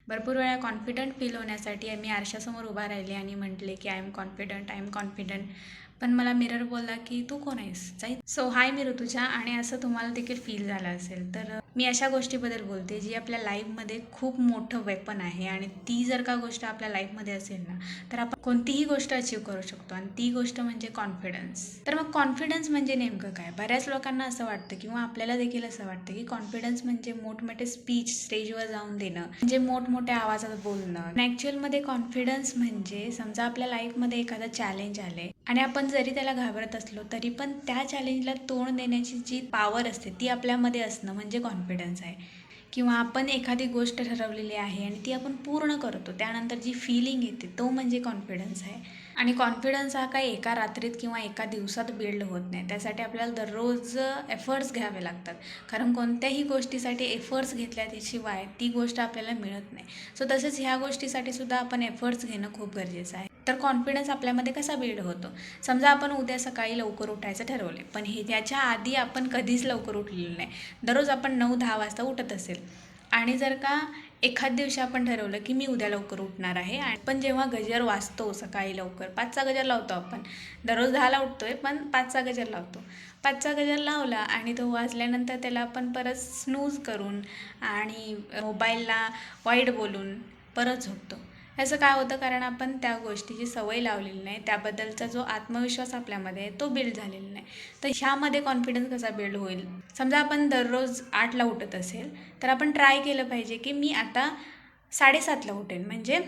भरपूर वेळा confident feel होण्यासाठी मी आरशासमोर उभा राहिले आणि म्हटले की I am confident, I am confident. पण मला मिरर बोलला की तू कोण आहेस, जाई. सो हाय मी ऋतुजा, आणि असं तुम्हाला देखील फील झालं असेल तर मी अशा गोष्टीबद्दल बोलते जी आपल्या लाईफमध्ये खूप मोठं वेपन आहे, आणि ती जर का गोष्ट आपल्या लाईफमध्ये असेल ना तर आपण कोणतीही गोष्ट अचीव करू शकतो, आणि ती गोष्ट म्हणजे कॉन्फिडन्स. तर मग कॉन्फिडन्स म्हणजे नेमकं काय? बऱ्याच लोकांना असं वाटतं किंवा आपल्याला देखील असं वाटतं की कॉन्फिडन्स म्हणजे मोठमोठे स्पीच स्टेजवर जाऊन देणं, म्हणजे मोठमोठ्या आवाजात बोलणं. ॲक्च्युअलमध्ये कॉन्फिडन्स म्हणजे, समजा आपल्या लाईफमध्ये एखादं चॅलेंज आले आणि आपण जरी त्याला घाबरत असलो तरी पण त्या चॅलेंजला तोंड देण्याची जी पॉवर असते ती आपल्यामध्ये असणं म्हणजे कॉन्फिडन्स आहे. किंवा आपण एखादी गोष्ट ठरवलेली आहे आणि ती आपण पूर्ण करतो, त्यानंतर जी फीलिंग येते तो म्हणजे कॉन्फिडन्स आहे. आणि कॉन्फिडन्स हा काही एका रात्रीत किंवा एका दिवसात बिल्ड होत नाही, त्यासाठी आपल्याला दररोज एफर्ट्स घ्यावे लागतात. कारण कोणत्याही गोष्टीसाठी एफर्ट्स घेतल्याशिवाय ती गोष्ट आपल्याला मिळत नाही. सो तसेच ह्या गोष्टीसाठी सुद्धा आपण एफर्ट्स घेणं खूप गरजेचं आहे. तर कॉन्फिडन्स आपल्यामध्ये कसा बिल्ड होतो? समजा आपण उद्या सकाळी लवकर उठायचं ठरवले, पण त्याच्या आधी आपण कधीच लवकर उठलेलं नाही. दररोज आपण 9-10 वाजता उठत असेल, आणि जर का एखाद दिवशी आपण ठरवलं की मी उद्या लवकर उठणार आहे, आणि पण जेव्हा गजर वाजतो सकाळी लवकर 5चा गजर लावतो आपण, दररोज 10ला उठतोय पण 5चा गजर लावतो. 5चा गजर लावला आणि तो वाजल्यानंतर त्याला आपण परत स्नूज करून आणि मोबाईलला वाईट बोलून परत झोपतो. ह्याचं काय होतं? कारण आपण त्या गोष्टीची सवय लावलेली नाही, त्याबद्दलचा जो आत्मविश्वास आपल्यामध्ये आहे तो बिल्ड झालेला नाही. तर ह्यामध्ये कॉन्फिडन्स कसा बिल्ड होईल? समजा आपण दररोज 8ला उठत असेल तर आपण ट्राय केलं पाहिजे की मी आता 7:30ला उठेन. म्हणजे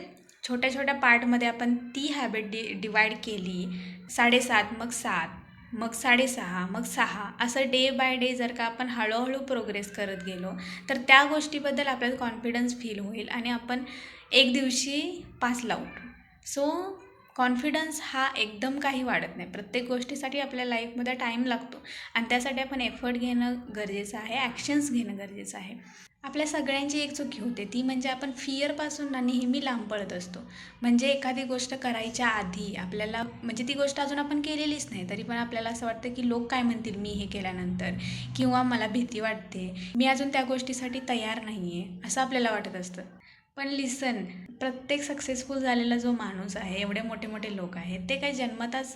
छोट्या छोट्या पार्टमध्ये आपण ती हॅबिट डिवाईड केली. 7:30, मग 7, मग 6:30, मग 6, असं डे बाय डे जर का आपण हळूहळू प्रोग्रेस करत गेलो तर त्या गोष्टीबद्दल आपल्याला कॉन्फिडन्स फील होईल आणि आपण एक दिवशी 5ला उठू. सो कॉन्फिडन्स हा एकदम काही वाढत नाही. प्रत्येक गोष्टीसाठी आपल्या लाईफमध्ये टाईम लागतो, आणि त्यासाठी आपण एफर्ट घेणं गरजेचं आहे, ॲक्शन्स घेणं गरजेचं आहे. आपल्या सगळ्यांची एक चुकी होते, ती म्हणजे आपण फिअरपासून ना नेहमी लांब पळत असतो. म्हणजे एखादी गोष्ट करायच्या आधी आपल्याला, म्हणजे ती गोष्ट अजून आपण केलेलीच नाही तरी पण आपल्याला असं वाटतं की लोक काय म्हणतील मी हे केल्यानंतर, किंवा मला भीती वाटते, मी अजून त्या गोष्टीसाठी तयार नाही आहे, असं आपल्याला वाटत असतं. पण लिसन, प्रत्येक सक्सेसफुल झालेला जो माणूस आहे, एवढे मोठे मोठे लोक आहेत, ते काही जन्मताच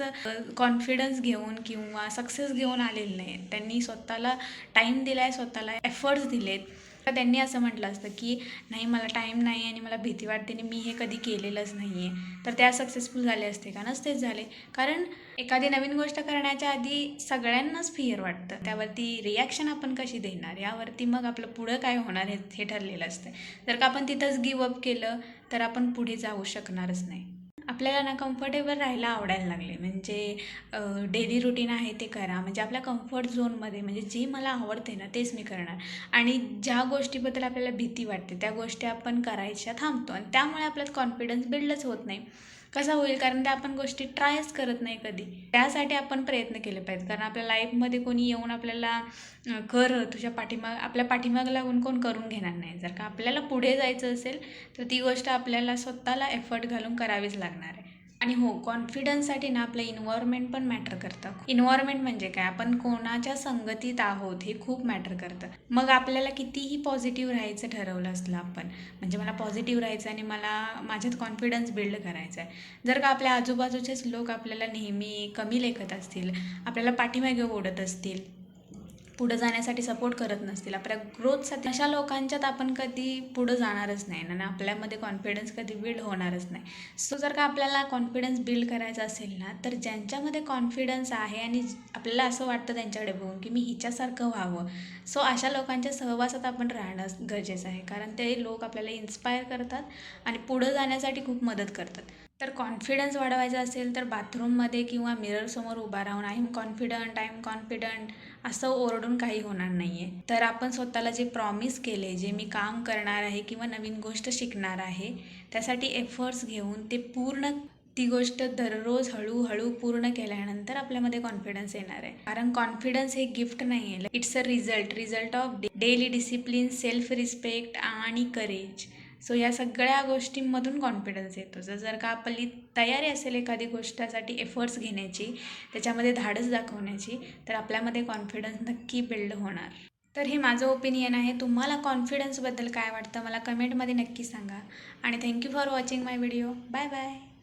कॉन्फिडन्स घेऊन किंवा सक्सेस घेऊन आलेले नाही. त्यांनी स्वतःला टाईम दिला आहे, स्वतःला एफर्ट्स दिलेत. तर त्यांनी असं म्हटलं असतं की नाही मला टाईम नाही आणि मला भीती वाटते आणि मी हे कधी केलेलंच नाही आहे, तर त्या सक्सेसफुल झाले असते का? नसतेच झाले. कारण एखादी नवीन गोष्ट करण्याच्या आधी सगळ्यांनाच फिअर वाटतं, त्यावरती रिॲक्शन आपण कशी देणार यावरती मग आपलं पुढं काय होणार हे ठरलेलं असतं. जर का आपण तिथंच गिवअप केलं तर आपण पुढे जाऊ शकणारच नाही. आपल्याला ना कम्फर्टेबल राहायला आवडायला लागले, म्हणजे डेली रुटीन आहे ते करा, म्हणजे आपल्या कम्फर्ट झोनमध्ये, म्हणजे जे मला आवडते ना तेच मी करणार. आणि ज्या गोष्टीबद्दल आपल्याला भीती वाटते त्या गोष्टी आपण करायच्या थांबतो, आणि त्यामुळे आपल्यात कॉन्फिडन्स बिल्डच होत नाही. कसा होईल? कारण त्या आपण गोष्टी ट्रायच करत नाही कधी. त्यासाठी आपण प्रयत्न केले पाहिजेत, कारण आपल्या लाईफमध्ये कोणी येऊन आपल्याला कर तुझ्या आपल्या पाठीमाग लागून कोण करून घेणार नाही. जर का आपल्याला पुढे जायचं असेल तर ती गोष्ट आपल्याला स्वतःला एफर्ट घालून करावीच लागणार आहे. आणि हो, कॉन्फिडन्ससाठी ना आपलं इन्व्हायरमेंट पण मॅटर करतं. इन्व्हायरमेंट म्हणजे काय? आपण कोणाच्या संगतीत आहोत हे खूप मॅटर करतं. मग आपल्याला कितीही पॉझिटिव्ह राहायचं ठरवलं असलं आपण, म्हणजे मला पॉझिटिव्ह राहायचं आणि मला माझ्यात कॉन्फिडन्स बिल्ड करायचा आहे, जर का आपल्या आजूबाजूचेच लोक आपल्याला नेहमी कमी लेखत असतील, आपल्याला पाठीमागे ओढत असतील, पुढं जाण्यासाठी सपोर्ट करत नसतील, आपल्या ग्रोथसाठी, अशा लोकांच्यात आपण कधी पुढं जाणारच नाही आणि आपल्यामध्ये कॉन्फिडन्स कधी बिल्ड होणारच नाही. सो जर का आपल्याला कॉन्फिडन्स बिल्ड करायचा असेल ना, तर ज्यांच्यामध्ये कॉन्फिडन्स आहे आणि आपल्याला असं वाटतं त्यांच्याकडे बघून की मी हिच्यासारखं व्हावं, सो अशा लोकांच्या सहवासात आपण राहणं गरजेचं आहे. कारण ते लोक आपल्याला इन्स्पायर करतात आणि पुढं जाण्यासाठी खूप मदत करतात. तर कॉन्फिडन्स वाढवायचा असेल तर बाथरूममध्ये किंवा मिररसमोर उभा राहून I am confident, I am confident असं ओरडून काही होणार नाही आहे. तर आपण स्वतःला जे प्रॉमिस केले, जे मी काम करणार आहे किंवा नवीन गोष्ट शिकणार आहे, त्यासाठी एफर्ट्स घेऊन ती गोष्ट दररोज हळूहळू पूर्ण केल्यानंतर आपल्यामध्ये कॉन्फिडन्स येणार आहे. कारण कॉन्फिडन्स हे गिफ्ट नाही आहे, it's a result of daily discipline, self respect आणि करेज. सो या सगळ्या गोष्टींमधून कॉन्फिडन्स येतो. जर का आपली तयारी असेल एखादी गोष्टीसाठी एफर्ट्स घेण्याची, त्याच्यामध्ये धाडस दाखवण्याची, तर आपल्यामध्ये कॉन्फिडन्स नक्की बिल्ड होणार. तर हे माझं ओपिनियन आहे. तुम्हाला कॉन्फिडन्सबद्दल काय वाटतं मला कमेंटमध्ये नक्की सांगा. आणि thank you for watching my video. Bye bye.